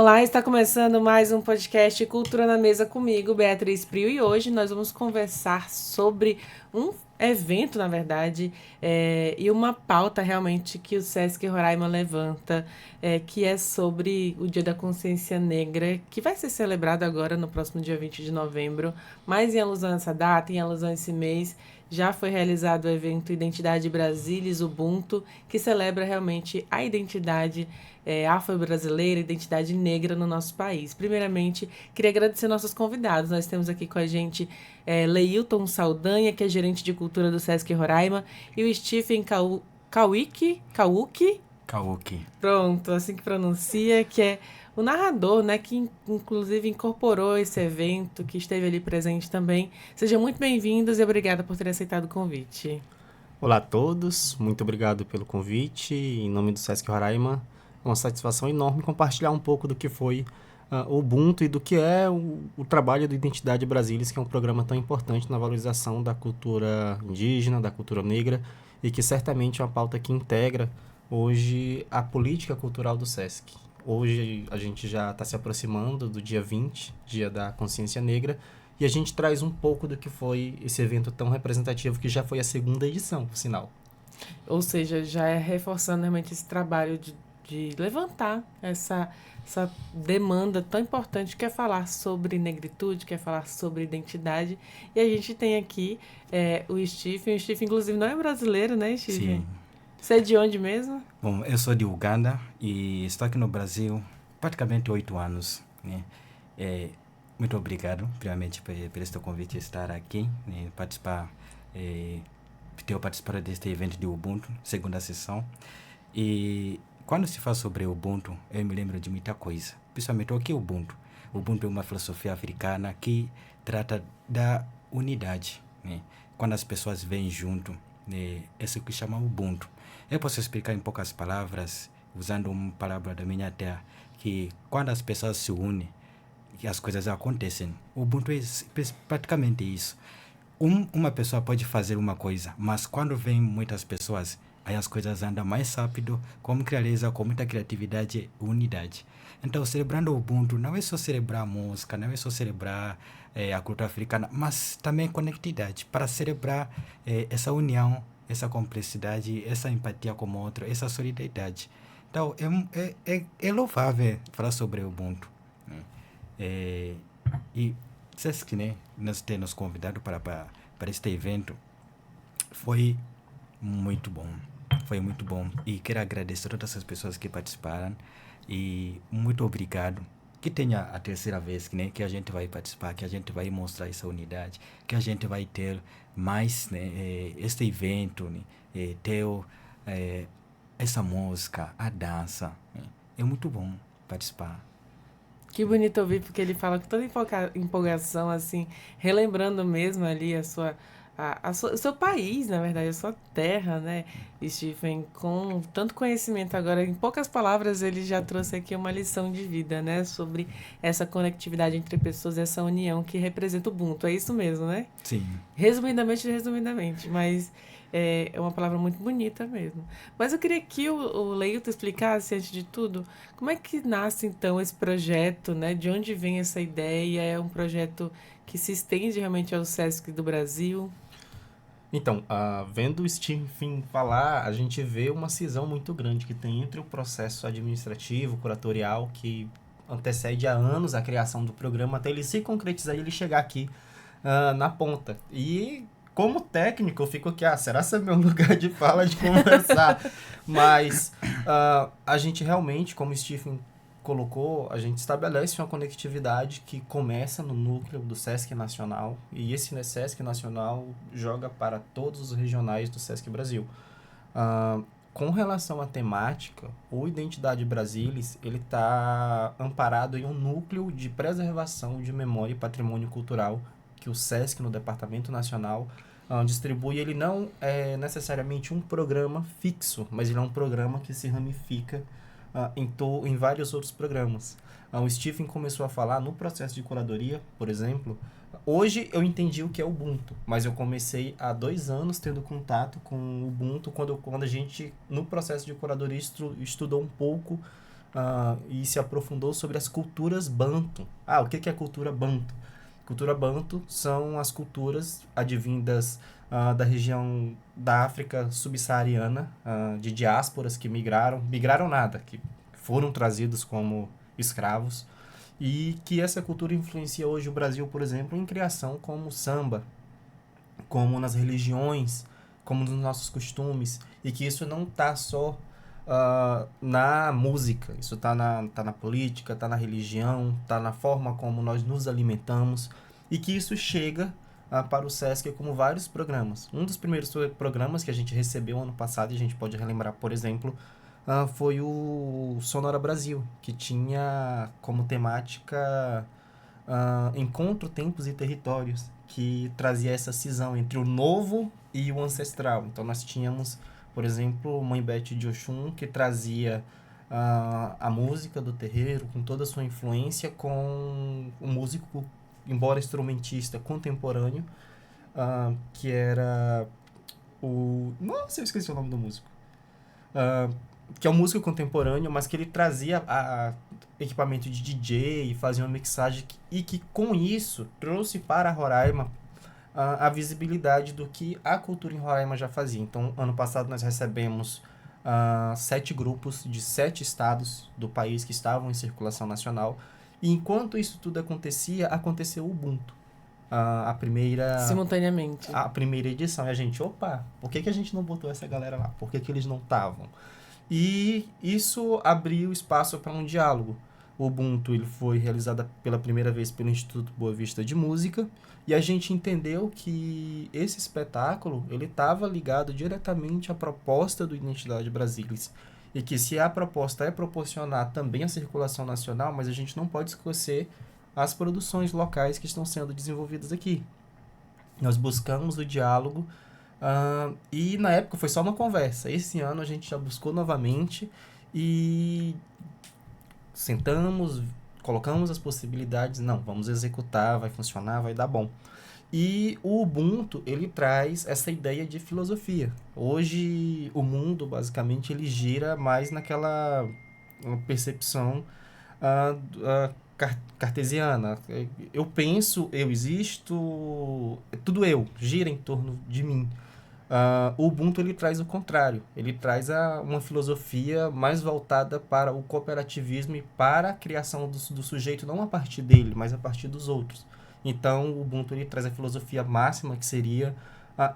Olá, está começando mais um podcast Cultura na Mesa comigo, Beatriz Prio, e hoje nós vamos conversar sobre um evento, na verdade, e uma pauta realmente que o Sesc Roraima levanta, que é sobre o Dia da Consciência Negra, que vai ser celebrado agora no próximo dia 20 de novembro, mas em alusão a essa data, em alusão a esse mês, já foi realizado o evento Identidade Brasilis Ubuntu, que celebra realmente a identidade afro-brasileira, identidade negra no nosso país. Primeiramente, queria agradecer nossos convidados. Nós temos aqui com a gente Leilton Saldanha, que é gerente de cultura do Sesc Roraima, e o Stephen Kauki, Karaoke. pronto, assim que pronuncia, que é o narrador, né, que inclusive incorporou esse evento, que esteve ali presente também. Sejam muito bem-vindos e obrigada por ter aceitado o convite. Olá a todos, muito obrigado pelo convite. Em nome do Sesc Roraima, é uma satisfação enorme compartilhar um pouco do que foi o Ubuntu e do que é o trabalho do Identidade Brasilis, que é um programa tão importante na valorização da cultura indígena, da cultura negra, e que certamente é uma pauta que integra hoje a política cultural do Sesc. Hoje a gente já está se aproximando do dia 20, Dia da Consciência Negra, e a gente traz um pouco do que foi esse evento tão representativo, que já foi a segunda edição, por sinal. Ou seja, já é reforçando realmente esse trabalho de levantar essa demanda tão importante que é falar sobre negritude, que é falar sobre identidade. E a gente tem aqui o Stephen. O Stephen, inclusive, não é brasileiro, né, Stephen? Sim. Você é de onde mesmo? Bom, eu sou de Uganda e estou aqui no Brasil praticamente 8 anos, né? É, muito obrigado, primeiramente, por este convite de estar aqui, né? Participar, ter participado deste evento de Ubuntu, segunda sessão. E quando se fala sobre Ubuntu, eu me lembro de muita coisa, principalmente o que é Ubuntu. Ubuntu é uma filosofia africana que trata da unidade, né? Quando as pessoas vêm junto, né? É isso que chama Ubuntu. Eu posso explicar em poucas palavras, usando uma palavra da minha terra, que quando as pessoas se unem, que as coisas acontecem. O Ubuntu é praticamente isso. Uma pessoa pode fazer uma coisa, mas quando vem muitas pessoas, aí as coisas andam mais rápido, com clareza, com muita criatividade e unidade. Então, celebrando o Ubuntu não é só celebrar a música, não é só celebrar a cultura africana, mas também conectividade, para celebrar essa união, essa complexidade, essa empatia com o outro, essa solidariedade. Então, é louvável falar sobre o Ubuntu, né? É, e Sesc, né, nós ter nos convidado para este evento foi muito bom. Foi muito bom. E quero agradecer a todas as pessoas que participaram. E muito obrigado. Que tenha a terceira vez, né, que a gente vai participar, que a gente vai mostrar essa unidade, que a gente vai ter mais, né, este evento, né, ter eh, essa música, a dança, né. É muito bom participar. Que bonito ouvir, porque ele fala com toda empolgação, assim, relembrando mesmo ali o seu país, na verdade, a sua terra, né, Stephen, com tanto conhecimento agora, em poucas palavras, ele já trouxe aqui uma lição de vida, né, sobre essa conectividade entre pessoas, essa união que representa o Ubuntu, é isso mesmo, né? Sim. Resumidamente, mas é uma palavra muito bonita mesmo. Mas eu queria que o Leilton explicasse, antes de tudo, como é que nasce então esse projeto, né? De onde vem essa ideia? É um projeto que se estende realmente ao Sesc do Brasil? Então, vendo o Stephen falar, a gente vê uma cisão muito grande que tem entre o processo administrativo, curatorial, que antecede há anos a criação do programa, até ele se concretizar e ele chegar aqui na ponta. E como técnico, eu fico aqui, será que é meu lugar de fala de conversar? Mas a gente realmente, como o Stephen colocou, a gente estabelece uma conectividade que começa no núcleo do Sesc Nacional, e esse Sesc Nacional joga para todos os regionais do Sesc Brasil. Ah, com relação à temática, o Identidade Brasilis, ele está amparado em um núcleo de preservação de memória e patrimônio cultural que o Sesc, no Departamento Nacional, distribui. Ele não é necessariamente um programa fixo, mas ele é um programa que se ramifica em vários outros programas. O Stephen começou a falar no processo de curadoria, por exemplo. Hoje eu entendi o que é Ubuntu, mas eu comecei há 2 anos tendo contato com o Ubuntu quando a gente, no processo de curadoria, estudou um pouco e se aprofundou sobre as culturas Banto. O que é a cultura Banto? Cultura Banto são as culturas advindas da região da África subsaariana, de diásporas que migraram nada, que foram trazidos como escravos, e que essa cultura influencia hoje o Brasil, por exemplo, em criação como samba, como nas religiões, como nos nossos costumes, e que isso não está só na música, isso tá na política, está na religião, está na forma como nós nos alimentamos, e que isso chega para o Sesc como vários programas. Um dos primeiros programas que a gente recebeu ano passado, e a gente pode relembrar, por exemplo, foi o Sonora Brasil, que tinha como temática Encontro, Tempos e Territórios, que trazia essa cisão entre o novo e o ancestral. Então nós tínhamos, por exemplo, Mãe Bete de Oxum, que trazia a música do terreiro, com toda a sua influência, com um músico, embora instrumentista, contemporâneo, que era o... Nossa, eu esqueci o nome do músico. Que é um músico contemporâneo, mas que ele trazia equipamento de DJ, fazia uma mixagem e que com isso trouxe para Roraima a visibilidade do que a cultura em Roraima já fazia. Então, ano passado nós recebemos 7 grupos de 7 estados do país que estavam em circulação nacional, e enquanto isso tudo acontecia, aconteceu o Ubuntu. Simultaneamente. A primeira edição. E a gente, por que a gente não botou essa galera lá? Por que eles não estavam? E isso abriu espaço para um diálogo. O Ubuntu ele foi realizado pela primeira vez pelo Instituto Boa Vista de Música, e a gente entendeu que esse espetáculo ele estava ligado diretamente à proposta do Identidade Brasilis, e que se a proposta é proporcionar também a circulação nacional, mas a gente não pode esquecer as produções locais que estão sendo desenvolvidas aqui. Nós buscamos o diálogo, e na época foi só uma conversa. Esse ano a gente já buscou novamente e sentamos, colocamos as possibilidades. Não, vamos executar, vai funcionar, vai dar bom. E o Ubuntu, ele traz essa ideia de filosofia. Hoje, o mundo, basicamente, ele gira mais naquela percepção cartesiana. Eu penso, eu existo, tudo gira em torno de mim. O Ubuntu ele traz o contrário, ele traz uma filosofia mais voltada para o cooperativismo e para a criação do sujeito, não a partir dele, mas a partir dos outros. Então, o Ubuntu ele traz a filosofia máxima, que seria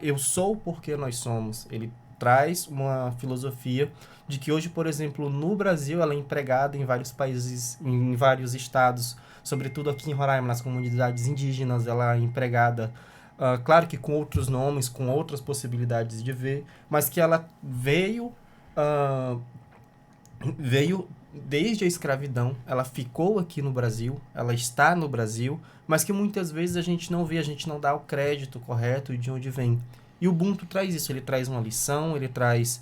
eu sou porque nós somos. Ele traz uma filosofia de que hoje, por exemplo, no Brasil, ela é empregada em vários países, em vários estados, sobretudo aqui em Roraima, nas comunidades indígenas, ela é empregada, claro que com outros nomes, com outras possibilidades de ver, mas que ela veio desde a escravidão, ela ficou aqui no Brasil, ela está no Brasil, mas que muitas vezes a gente não vê, a gente não dá o crédito correto de onde vem. E o Ubuntu traz isso, ele traz uma lição, ele traz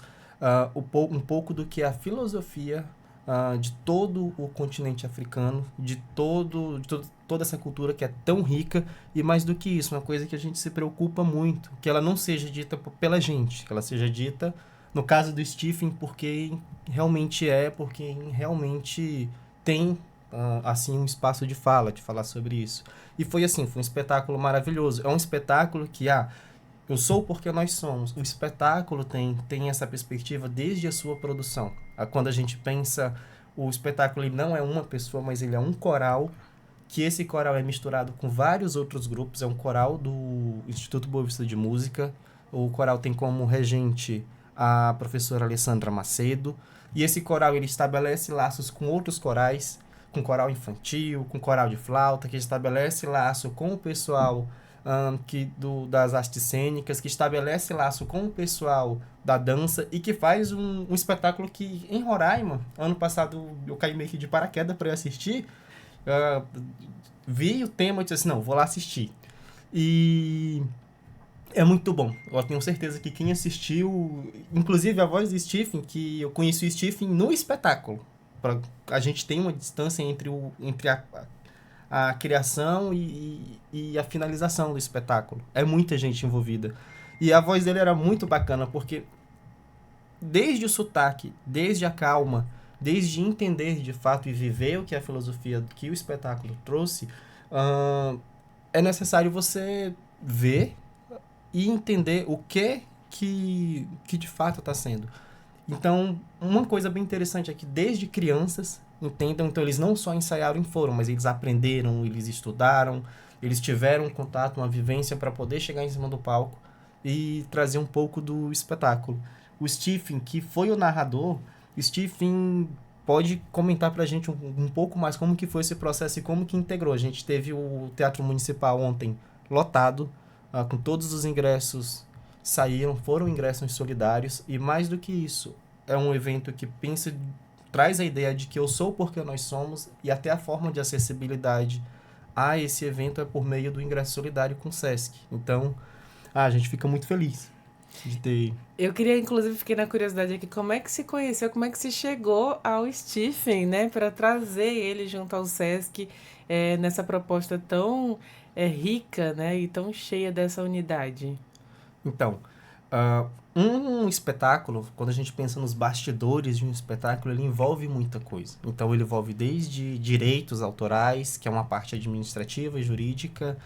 um pouco do que é a filosofia de todo o continente africano, de toda essa cultura que é tão rica, e mais do que isso, uma coisa que a gente se preocupa muito, que ela não seja dita pela gente, que ela seja dita, no caso do Stephen, porque realmente tem assim um espaço de falar sobre isso. E foi assim, foi um espetáculo maravilhoso. É um espetáculo que eu sou porque nós somos. O espetáculo tem essa perspectiva desde a sua produção. Quando a gente pensa, o espetáculo ele não é uma pessoa, mas ele é um coral, que esse coral é misturado com vários outros grupos. É um coral do Instituto Boa Vista de Música. O coral tem como regente a professora Alessandra Macedo. E esse coral ele estabelece laços com outros corais, com coral infantil, com coral de flauta, que estabelece laço com o pessoal das artes cênicas, que estabelece laço com o pessoal da dança, e que faz um espetáculo que, em Roraima, ano passado eu caí meio que de paraquedas para eu assistir, vi o tema e disse assim, não, vou lá assistir. E é muito bom. Eu tenho certeza que quem assistiu, inclusive a voz do Stephen, que eu conheci o Stephen no espetáculo. A gente tem uma distância entre a criação e a finalização do espetáculo. É muita gente envolvida. E a voz dele era muito bacana, porque desde o sotaque, desde a calma, desde entender de fato e viver o que a filosofia que o espetáculo trouxe, é necessário você ver e entender o que de fato está sendo. Então, uma coisa bem interessante é que desde crianças entendam, então eles não só ensaiaram em fórum, mas eles aprenderam, eles estudaram, eles tiveram um contato, uma vivência para poder chegar em cima do palco e trazer um pouco do espetáculo. O Stephen, que foi o narrador, Stephen pode comentar pra gente um pouco mais como que foi esse processo e como que integrou. A gente teve o Teatro Municipal ontem lotado, com todos os ingressos foram ingressos solidários, e mais do que isso, é um evento que traz a ideia de que eu sou porque nós somos, e até a forma de acessibilidade a esse evento é por meio do ingresso solidário com o Sesc. Então, a gente fica muito feliz de ter... Eu queria, inclusive, fiquei na curiosidade aqui, como é que se conheceu, como é que se chegou ao Stephen, né, para trazer ele junto ao Sesc, nessa proposta tão rica, né, e tão cheia dessa unidade. Então, um espetáculo, quando a gente pensa nos bastidores de um espetáculo, ele envolve muita coisa. Então, ele envolve desde direitos autorais, que é uma parte administrativa e jurídica,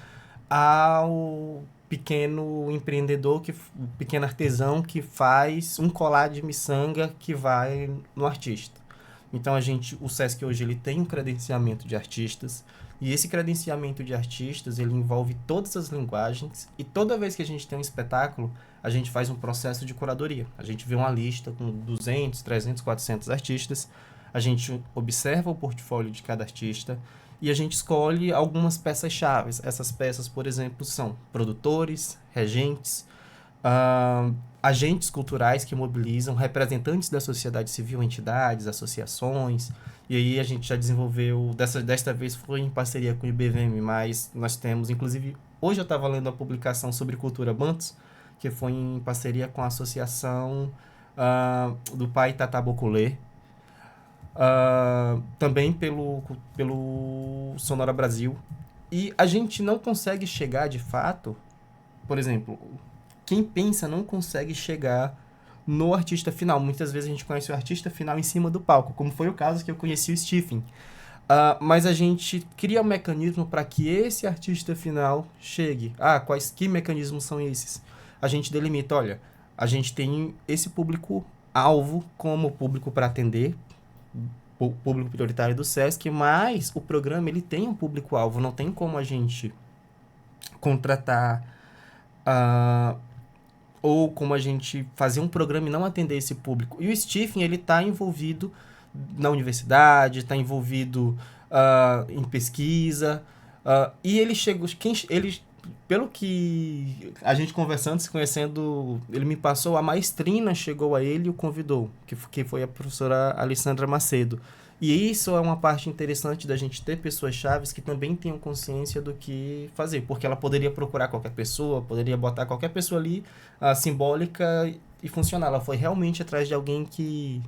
ao pequeno empreendedor, o pequeno artesão que faz um colar de miçanga que vai no artista. Então, o Sesc hoje ele tem um credenciamento de artistas, e esse credenciamento de artistas, ele envolve todas as linguagens, e toda vez que a gente tem um espetáculo, a gente faz um processo de curadoria. A gente vê uma lista com 200, 300, 400 artistas, a gente observa o portfólio de cada artista, e a gente escolhe algumas peças-chave. Essas peças, por exemplo, são produtores, regentes, agentes culturais que mobilizam, representantes da sociedade civil, entidades, associações. E aí a gente já desenvolveu, desta vez foi em parceria com o IBVM, mas nós temos, inclusive, hoje eu estava lendo a publicação sobre cultura Bantos, que foi em parceria com a associação do Pai Tata Boculê, também pelo Sonora Brasil. E a gente não consegue chegar de fato, por exemplo, quem pensa não consegue chegar no artista final. Muitas vezes a gente conhece o artista final em cima do palco, como foi o caso que eu conheci o Stephen. Mas a gente cria um mecanismo para que esse artista final chegue. Que mecanismos são esses? A gente delimita, olha, a gente tem esse público-alvo como público para atender, o público prioritário do Sesc, mas o programa ele tem um público-alvo, não tem como a gente contratar ou como a gente fazer um programa e não atender esse público. E o Stephen, ele está envolvido na universidade, está envolvido em pesquisa, e ele chegou... Pelo que a gente conversando, se conhecendo, ele me passou, a maestrina chegou a ele e o convidou, que foi a professora Alessandra Macedo. E isso é uma parte interessante da gente ter pessoas chaves que também tenham consciência do que fazer, porque ela poderia procurar qualquer pessoa, poderia botar qualquer pessoa ali, simbólica e funcionar. Ela foi realmente atrás de alguém que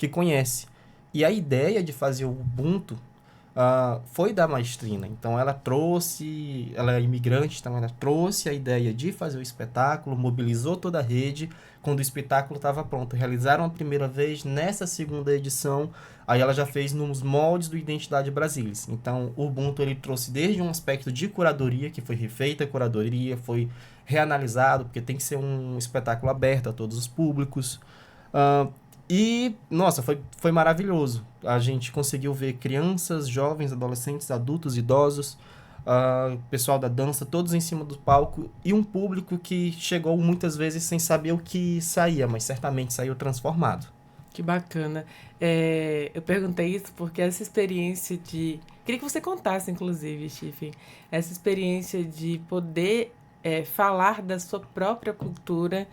conhece. E a ideia de fazer o Ubuntu foi da maestrina. Então ela é imigrante, então ela trouxe a ideia de fazer o espetáculo, mobilizou toda a rede. Quando o espetáculo estava pronto, realizaram a primeira vez, nessa segunda edição, aí ela já fez nos moldes do Identidade Brasilis. Então o Ubuntu ele trouxe desde um aspecto de curadoria, que foi refeita a curadoria, foi reanalisado, porque tem que ser um espetáculo aberto a todos os públicos. E, nossa, foi maravilhoso. A gente conseguiu ver crianças, jovens, adolescentes, adultos, idosos, pessoal da dança, todos em cima do palco, e um público que chegou muitas vezes sem saber o que saía, mas certamente saiu transformado. Que bacana. Eu perguntei isso porque essa experiência de... Queria que você contasse, inclusive, Stephen, essa experiência de poder falar da sua própria cultura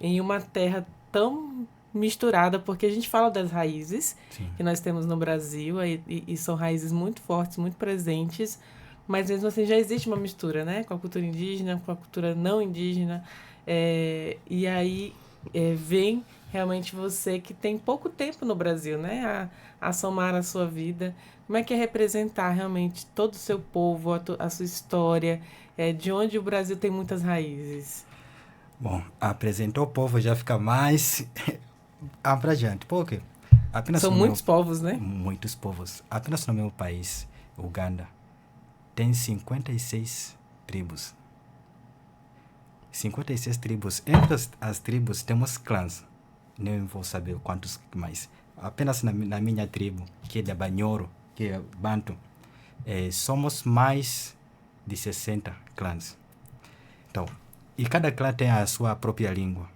em uma terra tão misturada, porque a gente fala das raízes Sim. que nós temos no Brasil e são raízes muito fortes, muito presentes, mas mesmo assim já existe uma mistura, né? Com a cultura indígena, com a cultura não indígena, e aí vem realmente você que tem pouco tempo no Brasil, né? A somar a sua vida. Como é que é representar realmente todo o seu povo, a sua história, de onde o Brasil tem muitas raízes? Bom, apresentou o povo já fica mais abrangente, porque Apenas São no muitos meu, povos, né? muitos povos. Apenas no meu país, Uganda, tem 56 tribos. 56 tribos. Entre as tribos temos clãs. Nem vou saber quantos mais. Apenas na minha tribo, que é da Banhoro, que é Bantu, somos mais de 60 clãs. Então, e cada clã tem a sua própria língua.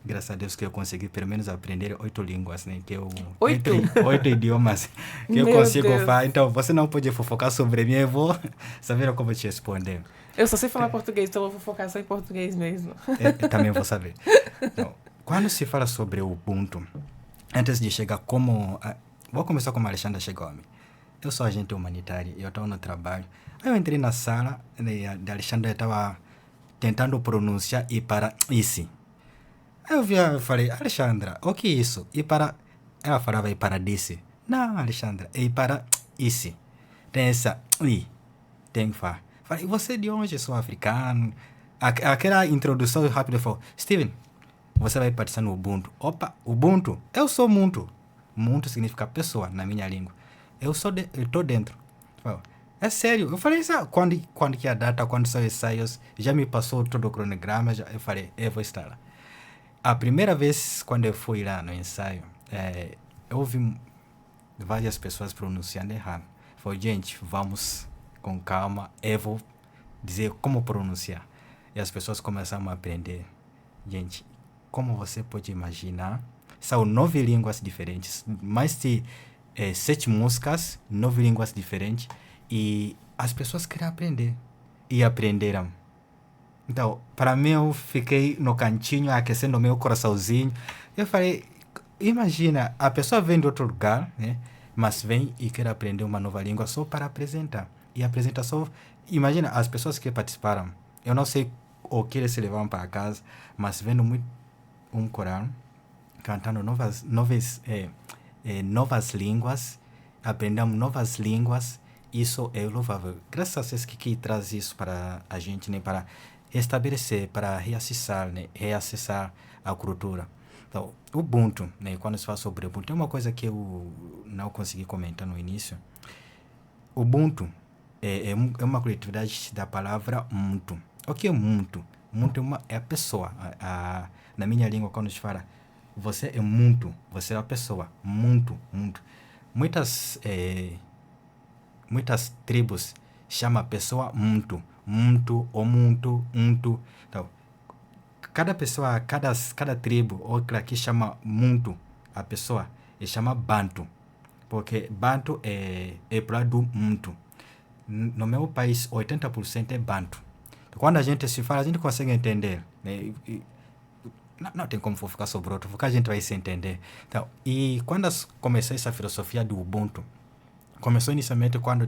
Graças a Deus que eu consegui pelo menos aprender 8 línguas, né? Que eu, 8? 8 idiomas que eu Meu consigo Deus. falar. Então, você não pode fofocar sobre mim, eu vou saber como te responder. Eu só sei falar português, então eu vou focar só em português mesmo. Eu também vou saber. Então, quando se fala sobre o Ubuntu, antes de chegar como... vou começar como a Alexandra chegou a mim. Eu sou agente humanitário, eu estou no trabalho. Aí eu entrei na sala, da Alexandra estava tentando pronunciar e para isso. Aí eu falei, Alexandra, o que é isso? E para... Ela falava e para disse. Não, Alexandra, e para isso. Tem essa i, tem fa. Falei, você é de onde? Sou africano. Aquela introdução rápida falou, Steven, você vai participar no Ubuntu. Opa, Ubuntu, eu sou Muntu. Muntu significa pessoa na minha língua. Eu estou dentro. Falei, é sério? Eu falei, quando que é a data, quando são os ensaios, já me passou todo o cronograma, eu falei, eu vou estar lá. A primeira vez quando eu fui lá no ensaio, eu ouvi várias pessoas pronunciando errado. Falei, gente, vamos com calma, eu vou dizer como pronunciar. E as pessoas começaram a aprender. Gente, como você pode imaginar, são 9 línguas diferentes, mais de 7 músicas, 9 línguas diferentes, e as pessoas querem aprender. E aprenderam. Então, para mim, eu fiquei no cantinho, aquecendo o meu coraçãozinho. Eu falei, imagina, a pessoa vem de outro lugar, né? Mas vem e quer aprender uma nova língua só para apresentar. E a apresentação, imagina, as pessoas que participaram, eu não sei o que eles levaram para casa, mas vendo muito um coral, cantando novas línguas, aprendendo novas línguas, isso é louvável. Graças a Deus que traz isso para a gente, né? Para estabelecer, para reacessar, né? Reacessar a cultura. Então, o Ubuntu, né? Quando se fala sobre o Ubuntu, tem uma coisa que eu não consegui comentar no início. O Ubuntu é uma coletividade da palavra Muntu. O que é Muntu? Muntu é a pessoa. Na minha língua, quando se fala, você é Muntu, você é a pessoa. Muntu. Muitas tribos chamam a pessoa Muntu. Muntu, ou Muntu, Untu. Então, cada pessoa, cada tribo, outra que chama Muntu, a pessoa, e chama Bantu. Porque Bantu é para do Muntu. No meu país, 80% é Bantu. Quando a gente se fala, a gente consegue entender. Né? Não tem como ficar sobre outro, porque a gente vai se entender. Então, e quando começou essa filosofia do Ubuntu, começou inicialmente quando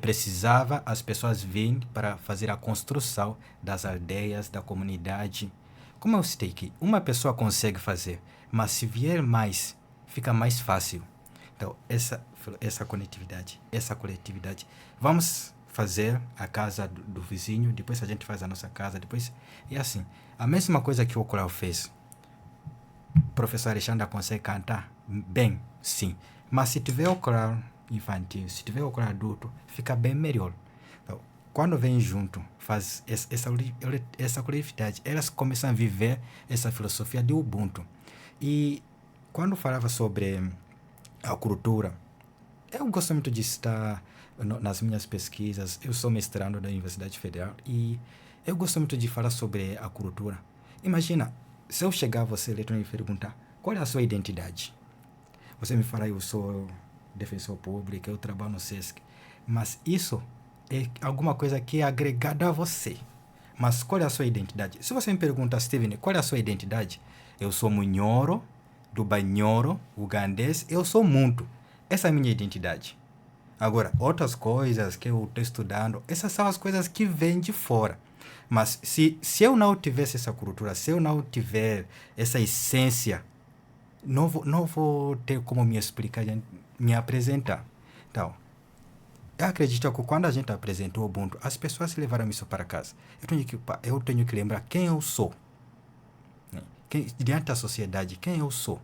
precisava as pessoas virem para fazer a construção das aldeias, da comunidade. Como eu citei aqui, uma pessoa consegue fazer, mas se vier mais, fica mais fácil. Então, essa coletividade. Vamos fazer a casa do vizinho, depois a gente faz a nossa casa, depois... E assim, a mesma coisa que o coral fez. O professor Alexandre consegue cantar bem, sim. Mas se tiver o coral infantil, se tiver o coral adulto, fica bem melhor. Então, quando vem junto, faz essa coletividade, elas começam a viver essa filosofia de Ubuntu. E quando falava sobre a cultura, eu gosto muito de estar nas minhas pesquisas. Eu sou mestrando da Universidade Federal e eu gosto muito de falar sobre a cultura. Imagina, se eu chegar a você, leitor, e me perguntar qual é a sua identidade. Você me fala, eu sou defensor público, eu trabalho no SESC. Mas isso é alguma coisa que é agregada a você. Mas qual é a sua identidade? Se você me pergunta, Steven, qual é a sua identidade? Eu sou Munhoro, do Banhoro, ugandês, eu sou Muntu. Essa é a minha identidade. Agora, outras coisas que eu estou estudando, essas são as coisas que vêm de fora. Mas se eu não tivesse essa cultura, se eu não tiver essa essência, não vou ter como me explicar, me apresentar. Então, eu acredito que quando a gente apresentou o Ubuntu, as pessoas levaram isso para casa. Eu tenho que lembrar quem eu sou. Diante da sociedade, quem eu sou.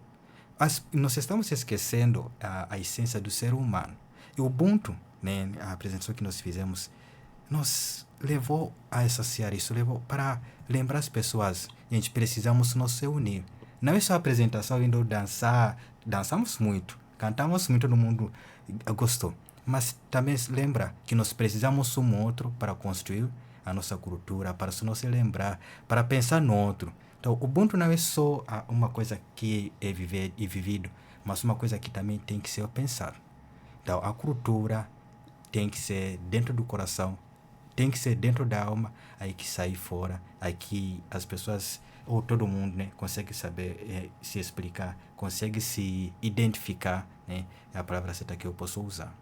nós estamos esquecendo a essência do ser humano. E o Ubuntu, né, a apresentação que nós fizemos, nos levou a associar isso, levou para lembrar as pessoas, gente, precisamos nos unir. Não é só a apresentação indo dançar, dançamos muito, cantamos muito, todo mundo gostou. Mas também lembra que nós precisamos um outro para construir a nossa cultura, para nos lembrar, para pensar no outro. Então, o Ubuntu não é só uma coisa que é vivido, mas uma coisa que também tem que ser pensado. Então, a cultura tem que ser dentro do coração, tem que ser dentro da alma, aí que sai fora, aí que as pessoas, ou todo mundo, né, consegue saber se explicar, consegue se identificar, né, é a palavra certa que eu posso usar.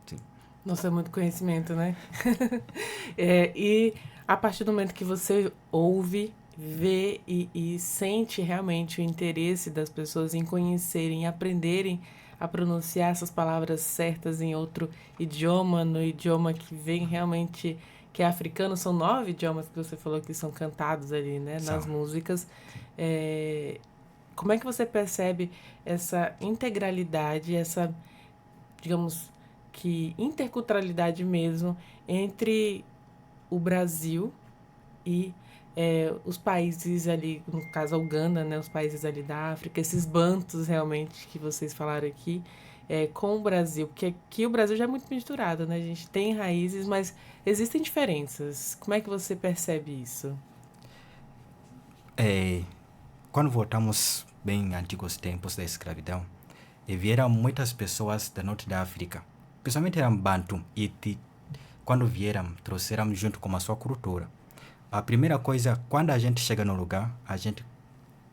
Sim. Nossa, é muito conhecimento, né? E a partir do momento que você ouve, vê e sente realmente o interesse das pessoas em conhecerem, aprenderem a pronunciar essas palavras certas em outro idioma, no idioma que vem realmente, que é africano, são 9 idiomas que você falou que são cantados ali, né, nas músicas. Como é que você percebe essa integralidade, essa, digamos, que interculturalidade mesmo entre o Brasil e os países ali, no caso a Uganda, né, os países ali da África, esses bantos realmente que vocês falaram aqui, com o Brasil, porque aqui o Brasil já é muito misturado, né? A gente tem raízes, mas existem diferenças. Como é que você percebe isso? Quando voltamos bem antigos tempos da escravidão, vieram muitas pessoas da norte da África, principalmente eram Bantu, e quando vieram, trouxeram junto com a sua cultura. A primeira coisa, quando a gente chega no lugar, a gente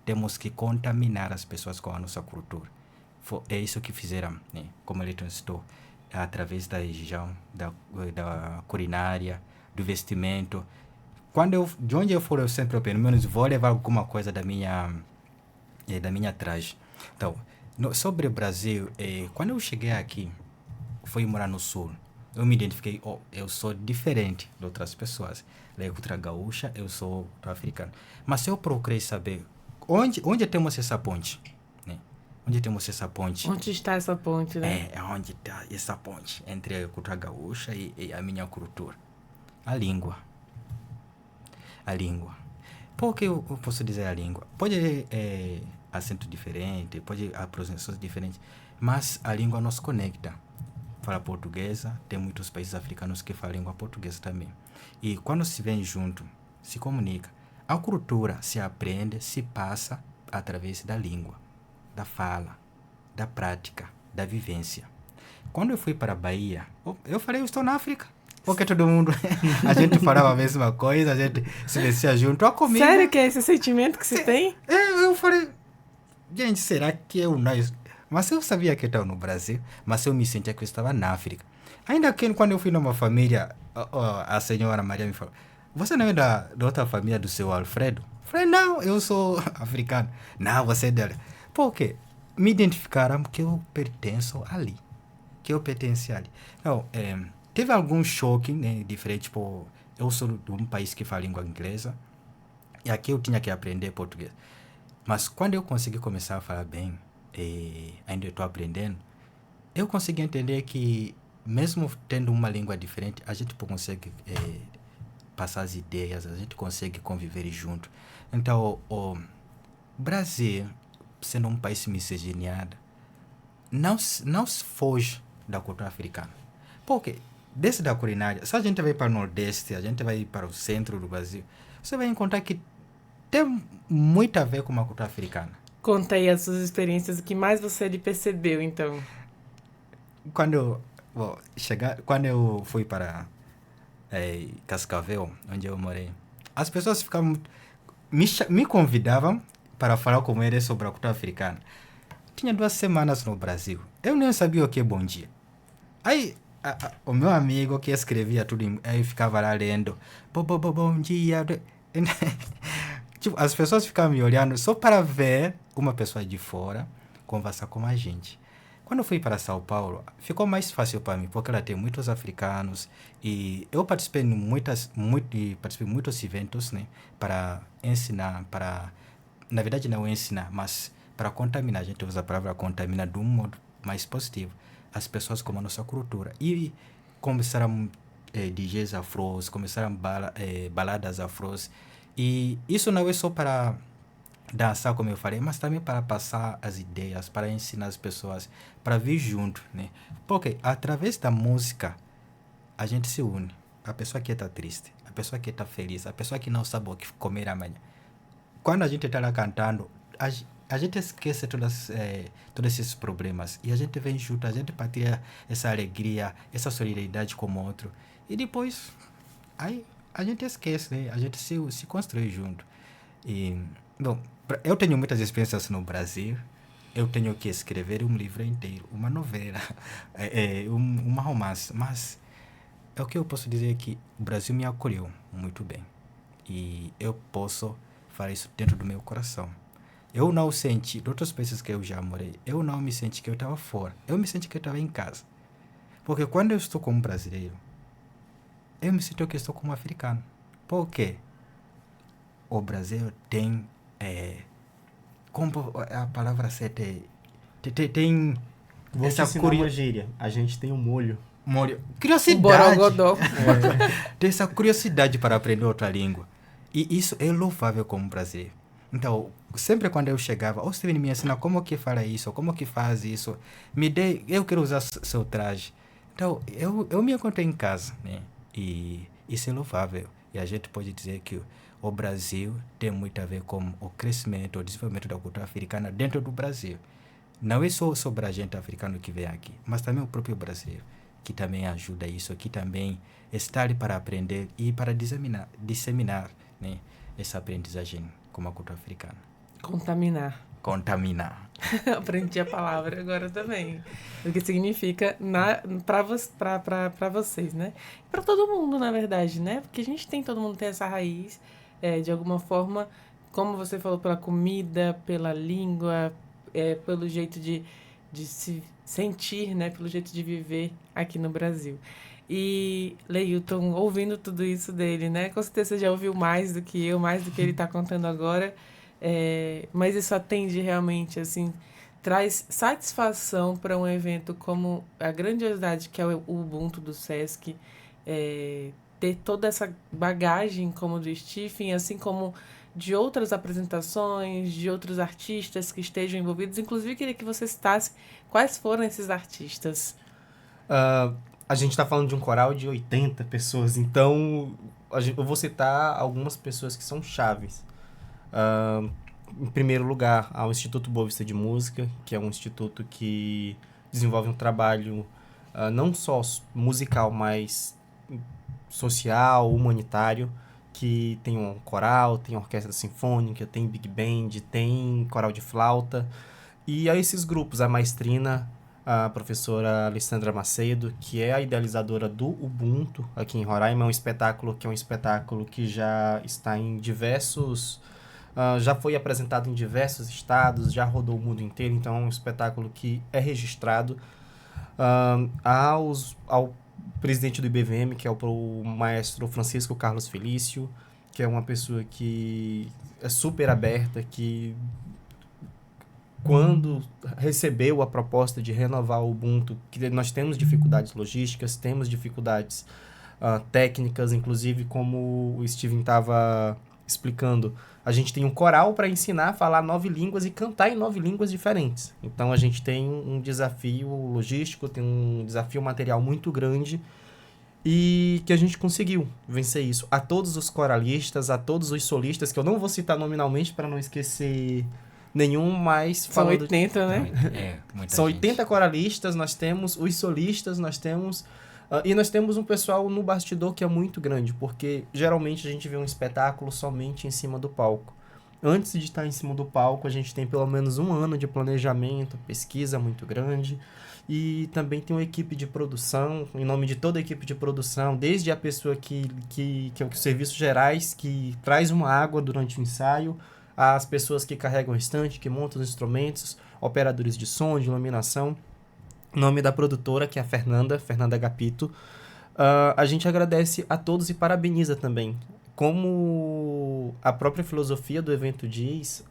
temos que contaminar as pessoas com a nossa cultura. É isso que fizeram, né? Como ele citou, através da região, da culinária, do vestimento. De onde eu for, eu sempre, pelo menos, vou levar alguma coisa da minha traje. Então, sobre o Brasil, quando eu cheguei aqui, fui morar no sul, eu me identifiquei, eu sou diferente de outras pessoas. Da cultura gaúcha, eu sou africano. Mas eu procurei saber onde temos essa ponte, né? Onde temos essa ponte? Onde está essa ponte, né? Onde está essa ponte entre a cultura gaúcha e a minha cultura? A língua. A língua. Por que eu posso dizer a língua? Pode acento diferente, pode pronunciações diferentes, mas a língua nos conecta. Fala portuguesa, tem muitos países africanos que falam língua portuguesa também. E quando se vem junto, se comunica. A cultura se aprende, se passa através da língua, da fala, da prática, da vivência. Quando eu fui para a Bahia, eu falei, eu estou na África. Porque todo mundo, a gente falava a mesma coisa, a gente se vestia junto. A comida... Sério que é esse sentimento que você tem? Eu falei, gente, será que eu não... Mas eu sabia que eu estava no Brasil, mas eu me sentia que eu estava na África. Ainda que quando eu fui numa família, a senhora Maria me falou, você não é da outra família do seu Alfredo? Eu falei, não, eu sou africano. Não, você é dela. Por quê? Me identificaram que eu pertenço ali. Que eu pertenço ali. Então, teve algum choque, né, diferente, tipo, eu sou de um país que fala língua inglesa, e aqui eu tinha que aprender português. Mas quando eu consegui começar a falar bem, ainda estou aprendendo, eu consegui entender que mesmo tendo uma língua diferente, a gente consegue passar as ideias, a gente consegue conviver junto. Então, o Brasil, sendo um país miscigenado, não foge da cultura africana. Porque, desde a culinária, se a gente vai para o Nordeste, a gente vai para o centro do Brasil, você vai encontrar que tem muito a ver com a cultura africana. Conta aí as suas experiências, o que mais você percebeu, então? Quando eu fui para Cascavel, onde eu morei, as pessoas ficavam me convidavam para falar com eles sobre a cultura africana. Tinha 2 semanas no Brasil. Eu nem sabia o que é bom dia. Aí, o meu amigo que escrevia tudo, aí ficava lá lendo, bom dia. Tipo, as pessoas ficavam me olhando só para ver uma pessoa de fora conversar com a gente. Quando eu fui para São Paulo, ficou mais fácil para mim, porque ela tem muitos africanos e eu participei de muitos eventos, né, para ensinar, na verdade não ensinar, mas para contaminar, a gente usa a palavra contaminar de um modo mais positivo, as pessoas com a nossa cultura. E começaram DJs afros, começaram baladas afros. E isso não é só para dançar, como eu falei, mas também para passar as ideias, para ensinar as pessoas, para vir junto, né? Porque através da música, a gente se une. A pessoa que está triste, a pessoa que está feliz, a pessoa que não sabe o que comer amanhã. Quando a gente está lá cantando, a gente esquece todos esses problemas e a gente vem junto, a gente partilha essa alegria, essa solidariedade com o outro. E depois, aí a gente esquece, né? A gente se constrói junto. E, bom, eu tenho muitas experiências no Brasil. Eu tenho que escrever um livro inteiro, uma novela, uma romance. Mas o que eu posso dizer é que o Brasil me acolheu muito bem. E eu posso falar isso dentro do meu coração. Eu não senti, de outros países que eu já morei, eu não me senti que eu estava fora. Eu me senti que eu estava em casa. Porque quando eu estou como brasileiro, eu me sinto que estou como africano. Por quê? O Brasil tem, como a palavra certa é, tem Vou te ensinar uma gíria. A gente tem um molho. O borogodó. Tem essa curiosidade para aprender outra língua. E isso é louvável como brasileiro. Então, sempre quando eu chegava, o Steven me ensina como que fala isso, como que faz isso. Eu quero usar seu traje. Então, eu me encontrei em casa, né? E isso é louvável. E a gente pode dizer que o Brasil tem muito a ver com o crescimento, o desenvolvimento da cultura africana dentro do Brasil. Não é só sobre a gente africano que vem aqui, mas também o próprio brasileiro, que também ajuda isso, que também está ali para aprender e para disseminar, né, essa aprendizagem como a cultura africana. Contaminar. Aprendi a palavra agora também. O que significa para vocês, né? Para todo mundo, na verdade, né? Porque todo mundo tem essa raiz, de alguma forma, como você falou, pela comida, pela língua, pelo jeito de se sentir, né? Pelo jeito de viver aqui no Brasil. E Leilton, ouvindo tudo isso dele, né? Com certeza você já ouviu mais do que eu, mais do que ele está contando agora. Mas isso atende realmente, assim, traz satisfação para um evento como a grandiosidade que é o Ubuntu do Sesc, ter toda essa bagagem como do Stephen, assim como de outras apresentações, de outros artistas que estejam envolvidos. Inclusive, queria que você citasse quais foram esses artistas. A gente está falando de um coral de 80 pessoas, então eu vou citar algumas pessoas que são chaves. Em primeiro lugar, ao Instituto Boa Vista de Música, que é um instituto que desenvolve um trabalho não só musical, mas social, humanitário, que tem um coral, tem orquestra sinfônica, tem big band, tem coral de flauta. E a esses grupos, a maestrina, a professora Alessandra Macedo, que é a idealizadora do Ubuntu aqui em Roraima, é um espetáculo que já está em diversos... já foi apresentado em diversos estados, já rodou o mundo inteiro, então é um espetáculo que é registrado. Ao presidente do IBVM, que é o maestro Francisco Carlos Felício, que é uma pessoa que é super aberta, que quando recebeu a proposta de renovar o Ubuntu, que nós temos dificuldades logísticas, temos dificuldades técnicas, inclusive como o Steven estava explicando, a gente tem um coral para ensinar a falar 9 línguas e cantar em 9 línguas diferentes. Então a gente tem um desafio logístico, tem um desafio material muito grande e que a gente conseguiu vencer isso. A todos os coralistas, a todos os solistas, que eu não vou citar nominalmente para não esquecer nenhum, mas... São 80, né? São 80 coralistas, nós temos os solistas, nós temos... e nós temos um pessoal no bastidor que é muito grande, porque geralmente a gente vê um espetáculo somente em cima do palco. Antes de estar em cima do palco, a gente tem pelo menos 1 ano de planejamento, pesquisa muito grande, e também tem uma equipe de produção, em nome de toda a equipe de produção, desde a pessoa que é os serviços gerais, que traz uma água durante o ensaio, as pessoas que carregam o restante, que montam os instrumentos, operadores de som, de iluminação. O nome da produtora, que é a Fernanda Agapito. A gente agradece a todos e parabeniza também. Como a própria filosofia do evento diz,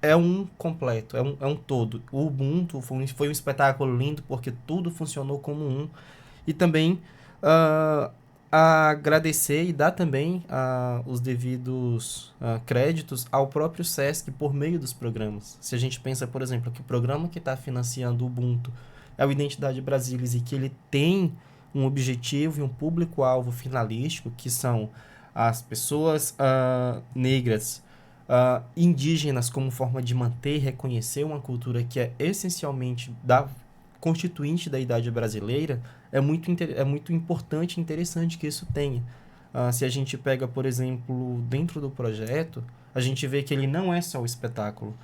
é um completo, é um todo. O Ubuntu foi um espetáculo lindo porque tudo funcionou como um. E também agradecer e dar também os devidos créditos ao próprio SESC por meio dos programas. Se a gente pensa, por exemplo, que o programa que está financiando o Ubuntu é o Identidade Brasilis e que ele tem um objetivo e um público-alvo finalístico, que são as pessoas negras, indígenas, como forma de manter e reconhecer uma cultura que é essencialmente constituinte da idade brasileira, é muito importante e interessante que isso tenha. Se a gente pega, por exemplo, dentro do projeto, a gente vê que ele não é só o espetáculo.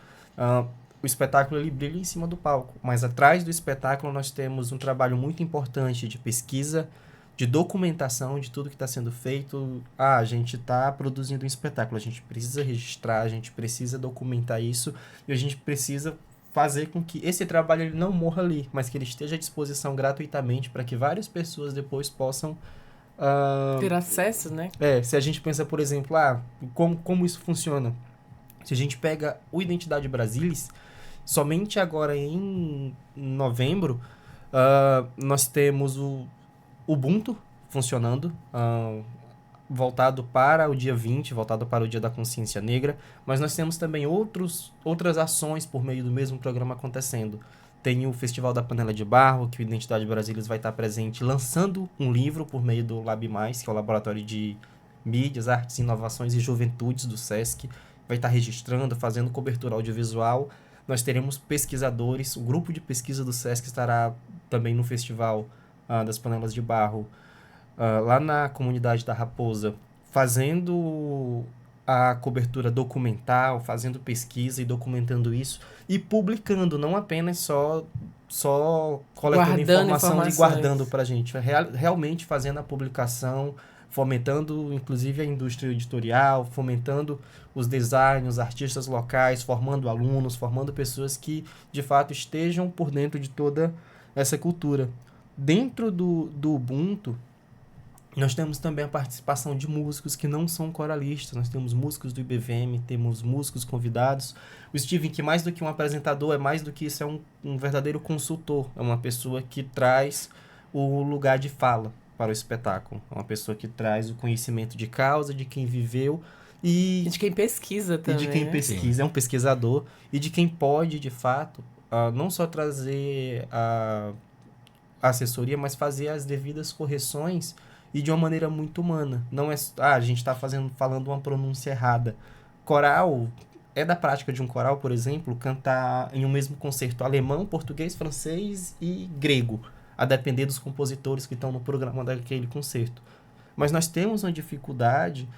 O espetáculo ele brilha em cima do palco, mas atrás do espetáculo nós temos um trabalho muito importante de pesquisa, de documentação de tudo que está sendo feito. A gente está produzindo um espetáculo, a gente precisa registrar, a gente precisa documentar isso e a gente precisa fazer com que esse trabalho ele não morra ali, mas que ele esteja à disposição gratuitamente para que várias pessoas depois possam ter acesso, né? Se a gente pensa, por exemplo, como isso funciona. Se a gente pega o Identidade Brasilis, somente agora em novembro, nós temos o Ubuntu funcionando, voltado para o dia 20, voltado para o Dia da Consciência Negra, mas nós temos também outras ações por meio do mesmo programa acontecendo. Tem o Festival da Panela de Barro, que o Identidade Brasilis vai estar presente lançando um livro por meio do Lab+, que é o Laboratório de Mídias, Artes, Inovações e Juventudes do SESC. Vai estar registrando, fazendo cobertura audiovisual. Nós teremos pesquisadores, o grupo de pesquisa do SESC estará também no Festival das Panelas de Barro, lá na comunidade da Raposa, fazendo a cobertura documental, fazendo pesquisa e documentando isso, e publicando, não apenas só coletando informação e guardando para a gente, realmente fazendo a publicação, fomentando inclusive a indústria editorial, fomentando os designers, os artistas locais, formando alunos, formando pessoas que de fato estejam por dentro de toda essa cultura. Dentro do Ubuntu, nós temos também a participação de músicos que não são coralistas. Nós temos músicos do IBVM, temos músicos convidados. O Steven, que mais do que um apresentador, é mais do que isso, é um verdadeiro consultor. É uma pessoa que traz o lugar de fala para o espetáculo. É uma pessoa que traz o conhecimento de causa, de quem viveu e de quem pesquisa também. E de quem pesquisa, é um pesquisador. E de quem pode, de fato, não só trazer a assessoria, mas fazer as devidas correções e de uma maneira muito humana. Não é a gente está falando uma pronúncia errada. Coral, é da prática de um coral, por exemplo, cantar em um mesmo concerto alemão, português, francês e grego, a depender dos compositores que estão no programa daquele concerto. Mas nós temos uma dificuldade,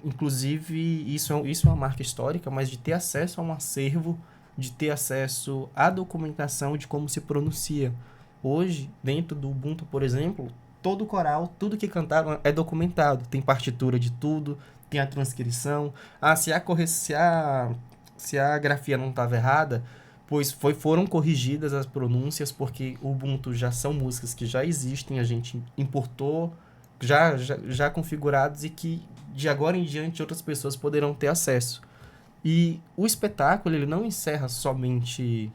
inclusive isso é uma marca histórica, mas de ter acesso a um acervo, de ter acesso à documentação de como se pronuncia. Hoje, dentro do Ubuntu, por exemplo, todo coral, tudo que cantaram é documentado. Tem partitura de tudo, tem a transcrição. Se a grafia não estava errada, pois foram corrigidas as pronúncias, porque o Ubuntu já são músicas que já existem, a gente importou, já configurados e que de agora em diante outras pessoas poderão ter acesso. E o espetáculo ele não encerra somente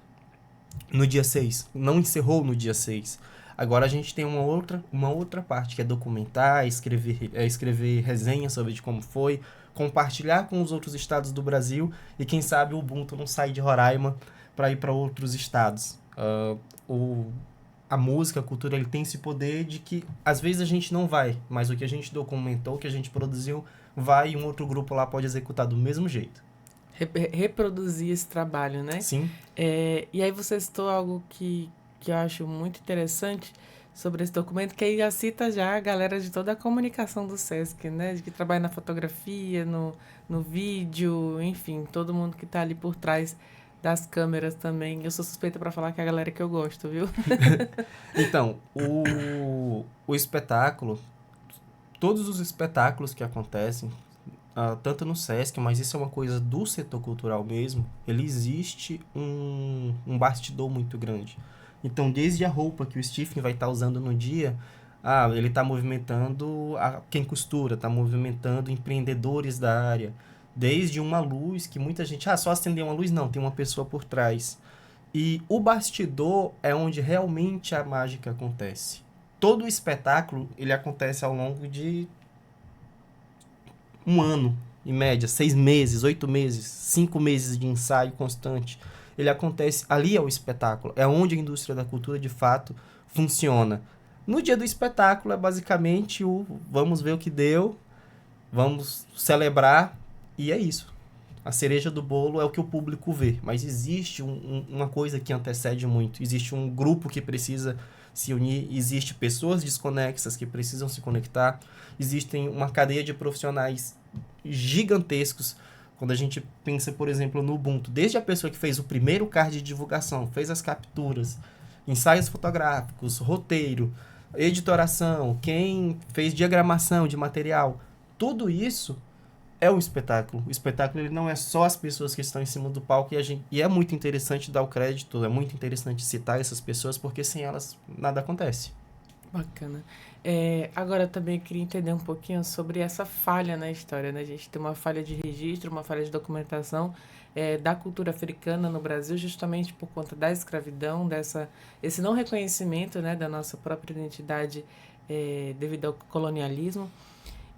no dia 6, não encerrou no dia 6. Agora a gente tem uma outra parte, que é documentar, escrever resenhas sobre de como foi, compartilhar com os outros estados do Brasil e quem sabe o Ubuntu não sair de Roraima para ir para outros estados. A música, a cultura, ele tem esse poder de que às vezes a gente não vai, mas o que a gente documentou, o que a gente produziu, vai e um outro grupo lá pode executar do mesmo jeito. Reproduzir esse trabalho, né? Sim. E aí você citou algo que eu acho muito interessante sobre esse documento, que aí já cita já a galera de toda a comunicação do SESC, né? De que trabalha na fotografia, no vídeo, enfim, todo mundo que está ali por trás das câmeras também. Eu sou suspeita para falar que é a galera que eu gosto, viu? Então, o espetáculo, todos os espetáculos que acontecem, tanto no SESC, mas isso é uma coisa do setor cultural mesmo, ele existe um bastidor muito grande. Então, desde a roupa que o Stephen vai estar usando no dia, ele está movimentando quem costura, está movimentando empreendedores da área. Desde uma luz que muita gente, só acender uma luz, não, tem uma pessoa por trás. E o bastidor é onde realmente a mágica acontece. Todo o espetáculo, ele acontece ao longo de um ano, em média, 6 meses, 8 meses, 5 meses de ensaio constante. Ele acontece, ali é o espetáculo, é onde a indústria da cultura, de fato, funciona. No dia do espetáculo, é basicamente o vamos ver o que deu, vamos celebrar, e é isso. A cereja do bolo é o que o público vê, mas existe uma coisa que antecede muito. Existe um grupo que precisa se unir, existe pessoas desconexas que precisam se conectar, existem uma cadeia de profissionais gigantescos. Quando a gente pensa, por exemplo, no Ubuntu, desde a pessoa que fez o primeiro card de divulgação, fez as capturas, ensaios fotográficos, roteiro, editoração, quem fez diagramação de material, tudo isso é um espetáculo. O espetáculo ele não é só as pessoas que estão em cima do palco e é muito interessante dar o crédito, é muito interessante citar essas pessoas, porque sem elas nada acontece. Bacana. Agora eu também queria entender um pouquinho sobre essa falha na história, né? A gente tem uma falha de registro, uma falha de documentação da cultura africana no Brasil, justamente por conta da escravidão, esse não reconhecimento, né, da nossa própria identidade devido ao colonialismo.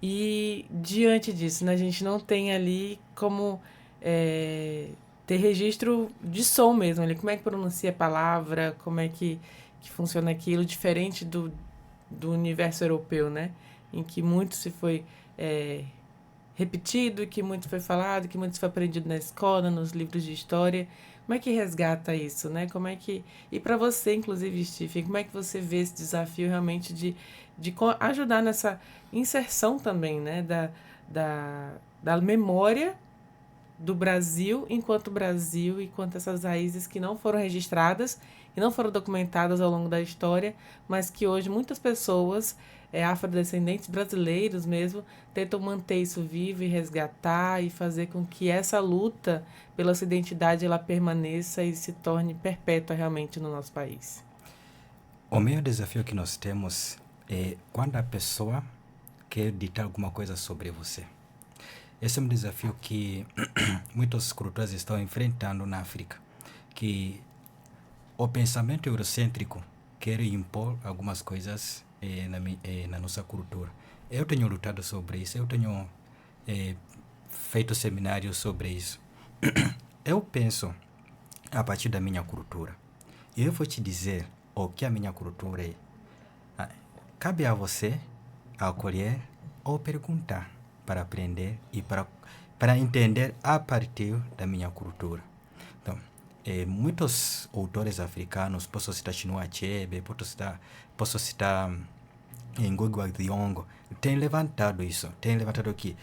E diante disso, né, a gente não tem ali como ter registro de som mesmo, ali, como é que pronuncia a palavra, como é que funciona aquilo, diferente do universo europeu, né, em que muito se foi repetido, que muito foi falado, que muito foi aprendido na escola, nos livros de história. Como é que resgata isso, né? Como é que... E para você, inclusive, Stephen, como é que você vê esse desafio realmente de ajudar nessa inserção também, né? Da memória do Brasil, enquanto essas raízes que não foram registradas e não foram documentadas ao longo da história, mas que hoje muitas pessoas, afrodescendentes brasileiros mesmo, tentam manter isso vivo e resgatar e fazer com que essa luta pela sua identidade ela permaneça e se torne perpétua realmente no nosso país. O maior desafio que nós temos é quando a pessoa quer ditar alguma coisa sobre você. Esse é um desafio que muitas culturas estão enfrentando na África, que o pensamento eurocêntrico quer impor algumas coisas na nossa cultura. Eu tenho lutado sobre isso, eu tenho feito seminários sobre isso. Eu penso a partir da minha cultura. E eu vou te dizer o que a minha cultura é. Cabe a você acolher ou perguntar para aprender e para entender a partir da minha cultura. Então, muitos autores africanos, posso citar Chinua Achebe, posso citar Ngugi wa Thiong'o, têm levantado isso, têm levantado que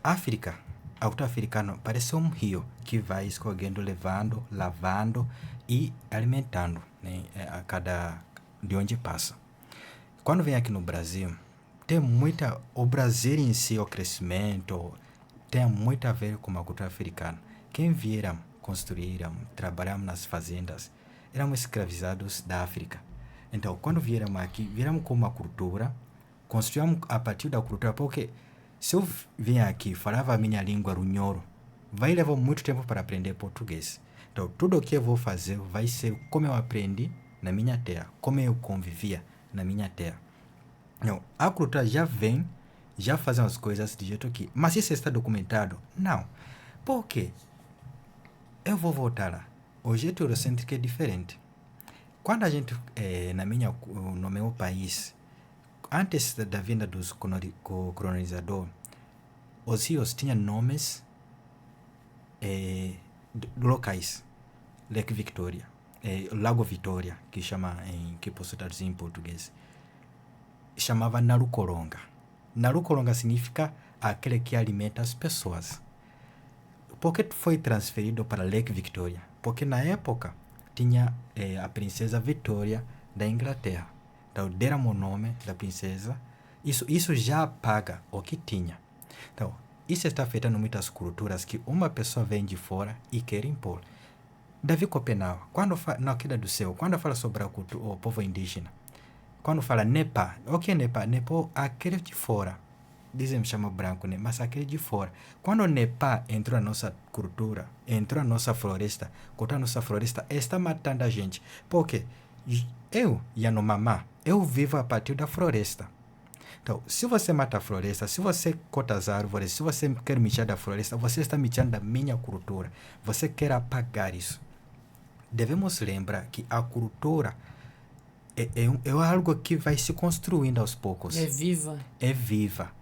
África, a cultura africana parece um rio que vai escorrendo, levando, lavando e alimentando, né, de onde passa. Quando vem aqui no Brasil, o Brasil em si, o crescimento, tem muito a ver com a cultura africana. Quem vieram, construíram, trabalharam nas fazendas, eram escravizados da África. Então, quando vieram aqui, vieram com uma cultura, construímos a partir da cultura, porque se eu vier aqui, falava a minha língua runhoro, vai levar muito tempo para aprender português. Então, tudo o que eu vou fazer vai ser como eu aprendi na minha terra, como eu convivia na minha terra. Não, a cultura já fazem as coisas de jeito que... Mas isso está documentado? Não. Por quê? Eu vou voltar lá. O jeito eurocêntrico é diferente. Quando a gente, no meu país, antes da vinda dos colonizadores, os rios tinham nomes locais. Lake Victoria, Lago Vitória, que posso traduzir em português, chamava Narucoronga. Narucoronga significa aquele que alimenta as pessoas. Por que foi transferido para Lake Victoria? Porque na época tinha a princesa Vitória da Inglaterra. Então deram o nome da princesa. Isso já apaga o que tinha. Então, isso está afetando muitas culturas que uma pessoa vem de fora e quer impor. Davi Copenau, na Queda do Céu, quando fala sobre o povo indígena, quando fala Nepa, o que é Nepa? Nepa, aquele de fora. dizem chama branco, né? Mas aquele de fora. Quando o Nepal entrou na nossa cultura, entrou na nossa floresta, cortou a nossa floresta, está matando a gente. Porque eu, Yanomama, eu vivo a partir da floresta. Então, se você mata a floresta, se você corta as árvores, se você quer mexer da floresta, você está mexendo da minha cultura. Você quer apagar isso. Devemos lembrar que a cultura é algo que vai se construindo aos poucos. É viva. É viva.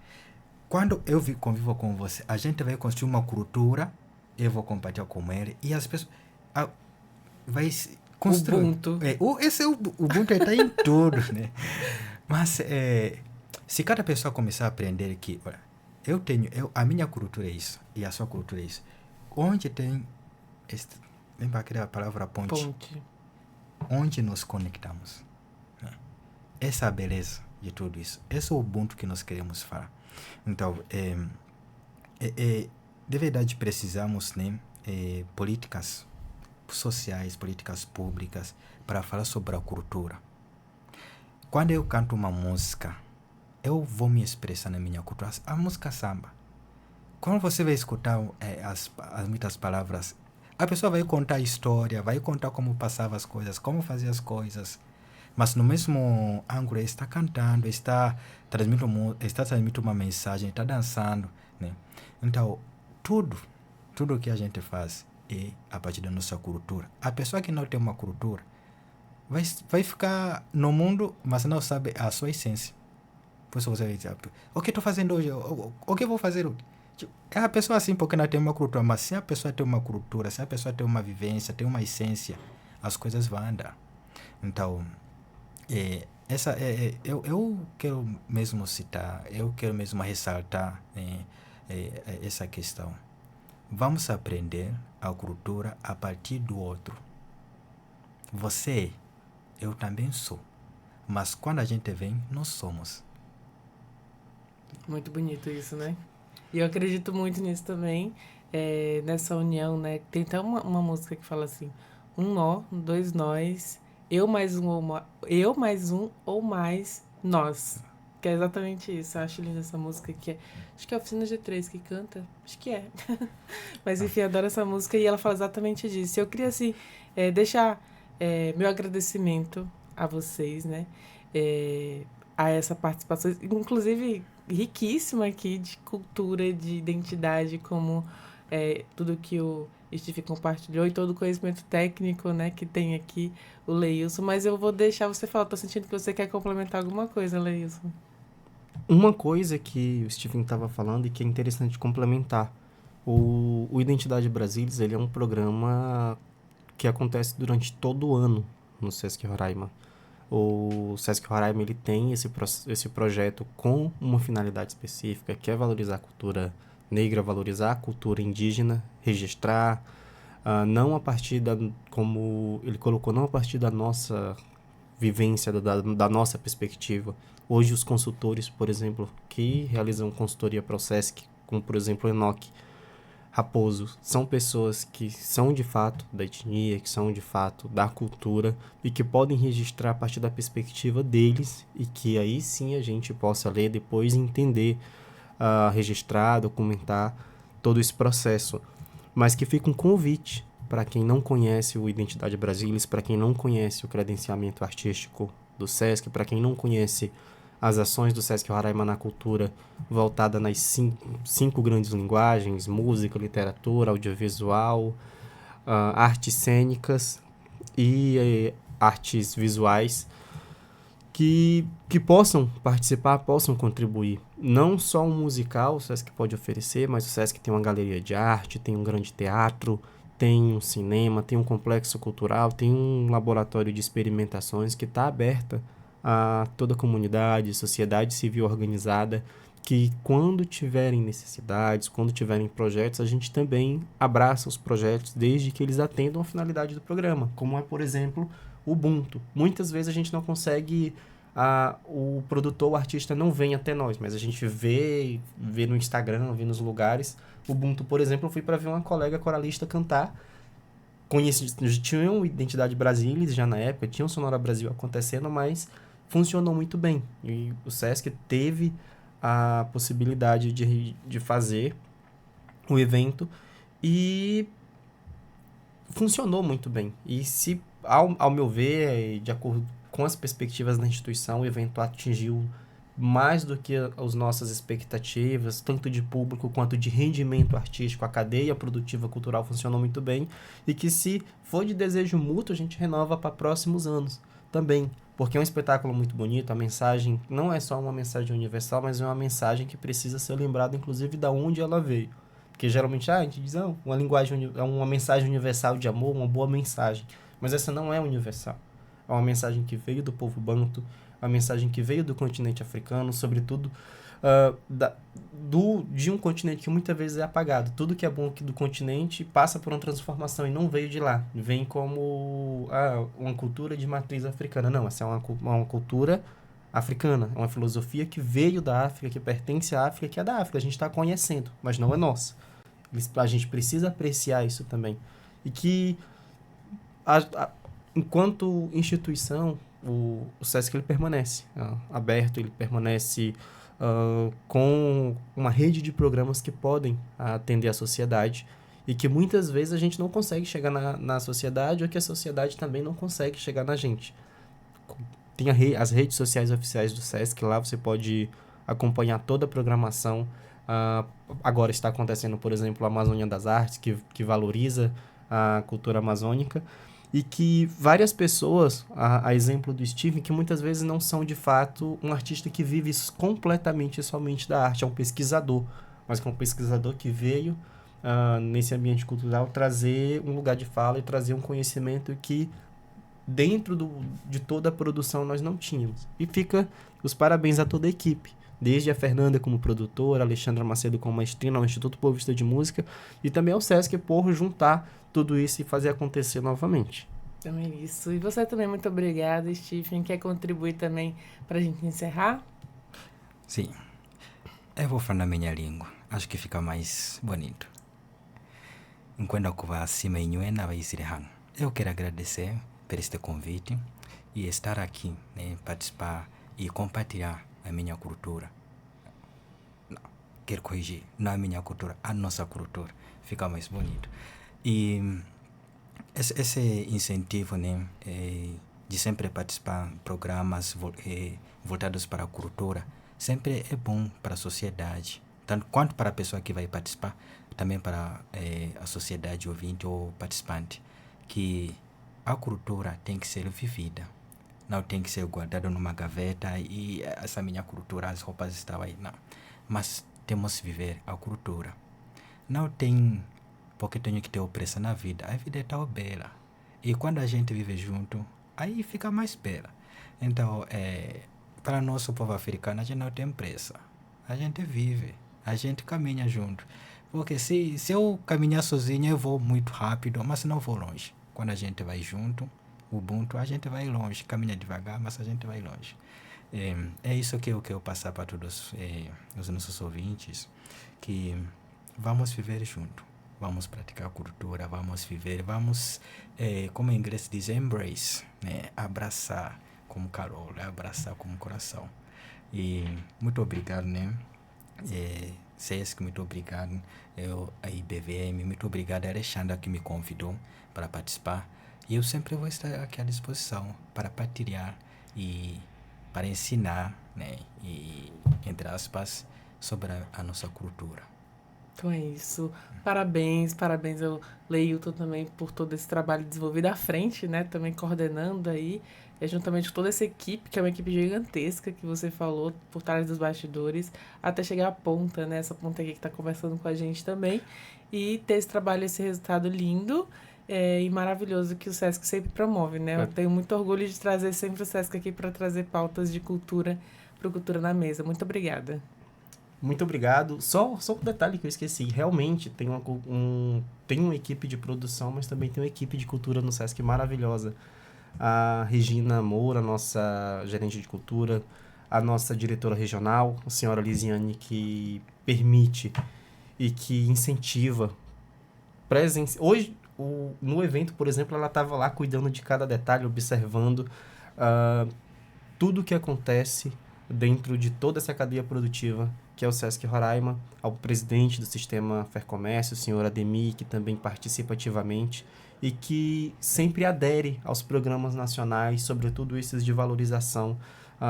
Quando eu convivo com você, a gente vai construir uma cultura, eu vou compartilhar com ele, e as pessoas vai construir. Ubuntu. Esse Ubuntu está em tudo, né? Mas se cada pessoa começar a aprender que, olha, a minha cultura é isso, e a sua cultura é isso. Onde tem, vem para aquela palavra ponte. Onde nos conectamos. Né? Essa é a beleza de tudo isso. Esse é o Ubuntu que nós queremos falar. Então, de verdade precisamos, né, políticas sociais, políticas públicas para falar sobre a cultura. Quando eu canto uma música, eu vou me expressar na minha cultura. A música samba. Quando você vai escutar as muitas palavras, a pessoa vai contar a história, vai contar como passava as coisas, como fazia as coisas. Mas no mesmo ângulo, está cantando, está transmitindo uma mensagem, está dançando, né? Então, tudo que a gente faz é a partir da nossa cultura. A pessoa que não tem uma cultura vai ficar no mundo, mas não sabe a sua essência. Por isso você vai dizer, o que estou fazendo hoje? O que vou fazer hoje? É a pessoa assim porque não tem uma cultura, mas se a pessoa tem uma cultura, se a pessoa tem uma vivência, tem uma essência, as coisas vão andar. Então, eu quero mesmo citar, eu quero mesmo ressaltar essa questão. Vamos aprender a cultura a partir do outro. Você, eu também sou. Mas quando a gente vem, nós somos. Muito bonito isso, né? E eu acredito muito nisso também, nessa união, né? Tem até uma música que fala assim, um nó, dois nós, eu mais um ou mais nós. Que é exatamente isso. Eu acho linda essa música que acho que é a Oficina G3 que canta. Acho que é. Mas enfim, adoro essa música e ela fala exatamente disso. Eu queria, assim, deixar meu agradecimento a vocês, né? A essa participação, inclusive riquíssima aqui de cultura, de identidade, como tudo que o Steve compartilhou e todo o conhecimento técnico, né, que tem aqui o Leilson. Mas eu vou deixar você falar. Tô sentindo que você quer complementar alguma coisa, Leilson. Uma coisa que o Stephen estava falando e que é interessante complementar. O Identidade Brasilis, ele é um programa que acontece durante todo o ano no Sesc Roraima. O Sesc Roraima, ele tem esse projeto com uma finalidade específica, que é valorizar a cultura negra, valorizar a cultura indígena, registrar, não a partir como ele colocou, não a partir da nossa vivência, da nossa perspectiva. Hoje, os consultores, por exemplo, que realizam consultoria para o Sesc, como, por exemplo, o Enoque Raposo, são pessoas que são de fato da etnia, que são de fato da cultura e que podem registrar a partir da perspectiva deles e que aí sim a gente possa ler depois e entender, registrar, documentar todo esse processo. Mas que fica um convite para quem não conhece o Identidade Brasilis, para quem não conhece o credenciamento artístico do Sesc, para quem não conhece as ações do Sesc Roraima na cultura voltada nas cinco grandes linguagens, música, literatura, audiovisual, artes cênicas e artes visuais, que possam participar, possam contribuir. Não só um musical o Sesc pode oferecer, mas o Sesc tem uma galeria de arte, tem um grande teatro, tem um cinema, tem um complexo cultural, tem um laboratório de experimentações que está aberta a toda a comunidade, sociedade civil organizada, que quando tiverem necessidades, quando tiverem projetos, a gente também abraça os projetos desde que eles atendam a finalidade do programa, como é, por exemplo, o Ubuntu. Muitas vezes a gente não consegue, o produtor, o artista não vem até nós, mas a gente vê no Instagram, vê nos lugares. O Ubuntu, por exemplo, eu fui para ver uma colega coralista cantar. Tinha uma Identidade Brasilis já na época, tinha um Sonora Brasil acontecendo, mas funcionou muito bem. E o Sesc teve a possibilidade de fazer o evento e funcionou muito bem. E se, ao meu ver, de acordo com as perspectivas da instituição, o evento atingiu mais do que as nossas expectativas, tanto de público quanto de rendimento artístico, a cadeia produtiva cultural funcionou muito bem, e que se for de desejo mútuo, a gente renova para próximos anos também, porque é um espetáculo muito bonito, a mensagem não é só uma mensagem universal, mas é uma mensagem que precisa ser lembrada, inclusive, da onde ela veio. Porque geralmente a gente diz, não, uma linguagem, é uma mensagem universal de amor, uma boa mensagem, mas essa não é universal. É uma mensagem que veio do povo banto, a mensagem que veio do continente africano, sobretudo de um continente que muitas vezes é apagado. Tudo que é bom aqui do continente passa por uma transformação e não veio de lá. Vem como uma cultura de matriz africana. Não, essa é uma cultura africana, é uma filosofia que veio da África, que pertence à África, que é da África. A gente está conhecendo, mas não é nossa. A gente precisa apreciar isso também. E que, enquanto instituição, o SESC ele permanece aberto, ele permanece com uma rede de programas que podem atender a sociedade e que muitas vezes a gente não consegue chegar na sociedade ou que a sociedade também não consegue chegar na gente. Tem as redes sociais oficiais do SESC, lá você pode acompanhar toda a programação. Agora está acontecendo, por exemplo, a Amazônia das Artes, que valoriza a cultura amazônica, e que várias pessoas, a exemplo do Steven, que muitas vezes não são de fato um artista que vive completamente e somente da arte, é um pesquisador, mas que é um pesquisador que veio nesse ambiente cultural trazer um lugar de fala e trazer um conhecimento que dentro de toda a produção nós não tínhamos. E fica os parabéns a toda a equipe, desde a Fernanda como produtora, a Alexandra Macedo como maestrina, ao Instituto Paulista de Música e também ao SESC por juntar tudo isso e fazer acontecer novamente. Também isso. E você também, muito obrigada, Stephen. Quer contribuir também para a gente encerrar? Sim. Eu vou falar na minha língua. Acho que fica mais bonito. Enquanto eu vou acima em Nuena, vai ser eu quero agradecer por este convite e estar aqui, né, participar e compartilhar a minha cultura. Não, quero corrigir, não a minha cultura, a nossa cultura. Fica mais bonito. E esse incentivo, né, de sempre participar em programas voltados para a cultura, sempre é bom para a sociedade, tanto quanto para a pessoa que vai participar, também para a sociedade ouvinte ou participante, que a cultura tem que ser vivida, não tem que ser guardada numa gaveta e essa minha cultura, as roupas estão aí, não. Mas temos que viver a cultura. Não tem porque tenho que ter opressão na vida. A vida é tão bela. E quando a gente vive junto, aí fica mais bela. Então, para nosso povo africano, a gente não tem pressa. A gente vive, a gente caminha junto. Porque se eu caminhar sozinho, eu vou muito rápido, mas não vou longe. Quando a gente vai junto, Ubuntu, a gente vai longe. Caminha devagar, mas a gente vai longe. É isso que eu quero passar para todos os nossos ouvintes, que vamos viver junto. Vamos praticar a cultura, vamos viver, vamos, como em inglês diz, embrace, né? Abraçar como calor, abraçar como coração. E muito obrigado, né? SESC, muito obrigado. A IBVM, muito obrigado a Alexandra que me convidou para participar. E eu sempre vou estar aqui à disposição para partilhar e para ensinar, né? E, entre aspas, sobre a nossa cultura. Então é isso. Parabéns ao Leilton também por todo esse trabalho desenvolvido à frente, né? Também coordenando aí, juntamente com toda essa equipe, que é uma equipe gigantesca que você falou, por trás dos bastidores, até chegar à ponta, né? Essa ponta aqui que está conversando com a gente também. E ter esse trabalho, esse resultado lindo e maravilhoso que o SESC sempre promove, né? Eu tenho muito orgulho de trazer sempre o SESC aqui para trazer pautas de cultura para o Cultura na Mesa. Muito obrigada. Muito obrigado. Só um detalhe que eu esqueci. Realmente, tem uma equipe de produção, mas também tem uma equipe de cultura no SESC maravilhosa. A Regina Moura, nossa gerente de cultura, a nossa diretora regional, a senhora Lisiane, que permite e que incentiva. Hoje, no evento, por exemplo, ela estava lá cuidando de cada detalhe, observando tudo o que acontece dentro de toda essa cadeia produtiva que é o Sesc Roraima, ao presidente do Sistema Fercomércio, o senhor Ademir, que também participa ativamente e que sempre adere aos programas nacionais, sobretudo esses de valorização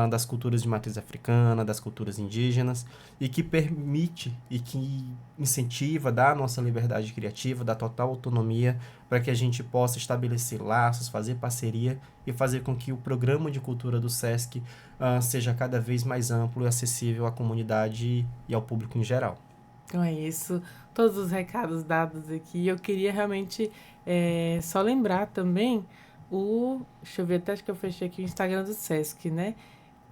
das culturas de matriz africana, das culturas indígenas, e que permite e que incentiva, dá a nossa liberdade criativa, dá total autonomia para que a gente possa estabelecer laços, fazer parceria e fazer com que o programa de cultura do Sesc seja cada vez mais amplo e acessível à comunidade e ao público em geral. Então é isso, todos os recados dados aqui. Eu queria realmente só lembrar também deixa eu ver, até acho que eu fechei aqui o Instagram do Sesc, né?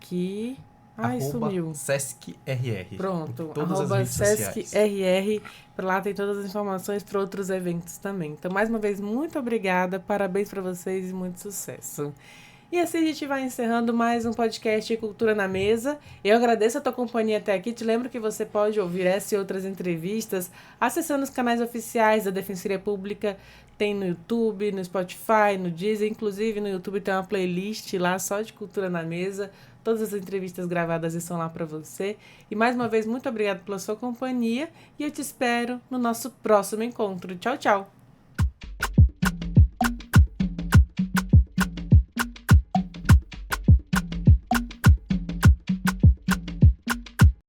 Que... Ai, sumiu. SescRR. Pronto, Todas as redes sociais. SescRR, lá tem todas as informações para outros eventos também. Então, mais uma vez, muito obrigada, parabéns para vocês e muito sucesso. E assim a gente vai encerrando mais um podcast Cultura na Mesa. Eu agradeço a tua companhia até aqui. Te lembro que você pode ouvir essa e outras entrevistas acessando os canais oficiais da Defensoria Pública. Tem no YouTube, no Spotify, no Deezer. Inclusive, no YouTube tem uma playlist lá só de Cultura na Mesa. Todas as entrevistas gravadas estão lá para você. E mais uma vez, muito obrigada pela sua companhia. E eu te espero no nosso próximo encontro. Tchau, tchau!